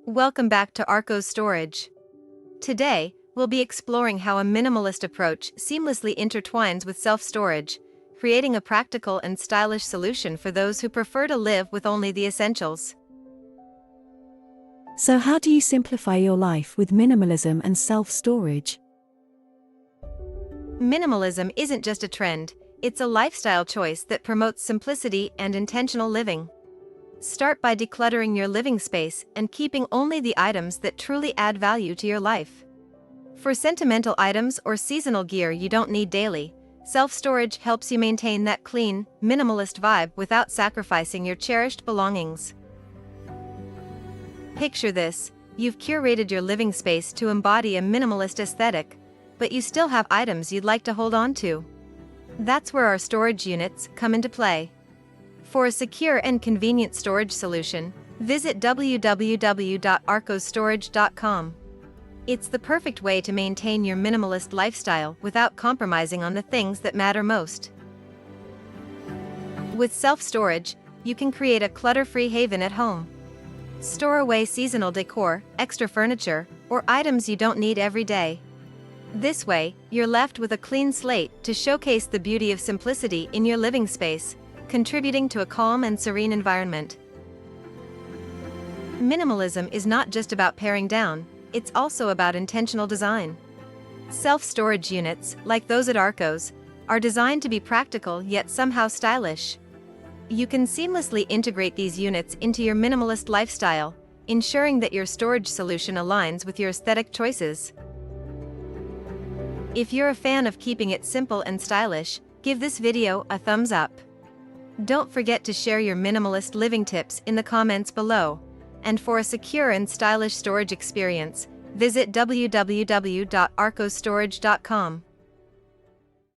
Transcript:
Welcome back to Arcos Storage. Today, we'll be exploring how a minimalist approach seamlessly intertwines with self-storage, creating a practical and stylish solution for those who prefer to live with only the essentials. So, how do you simplify your life with minimalism and self-storage? Minimalism isn't just a trend, it's a lifestyle choice that promotes simplicity and intentional living. Start by decluttering your living space and keeping only the items that truly add value to your life. For sentimental items or seasonal gear you don't need daily, self-storage helps you maintain that clean, minimalist vibe without sacrificing your cherished belongings. Picture this: you've curated your living space to embody a minimalist aesthetic, but you still have items you'd like to hold on to. That's where our storage units come into play. For a secure and convenient storage solution, visit www.arcosstorage.com. It's the perfect way to maintain your minimalist lifestyle without compromising on the things that matter most. With self-storage, you can create a clutter-free haven at home. Store away seasonal decor, extra furniture, or items you don't need every day. This way, you're left with a clean slate to showcase the beauty of simplicity in your living space, contributing to a calm and serene environment. Minimalism is not just about paring down, it's also about intentional design. Self-storage units, like those at Arcos, are designed to be practical yet somehow stylish. You can seamlessly integrate these units into your minimalist lifestyle, ensuring that your storage solution aligns with your aesthetic choices. If you're a fan of keeping it simple and stylish, give this video a thumbs up. Don't forget to share your minimalist living tips in the comments below. And for a secure and stylish storage experience, visit www.arcosstorage.com.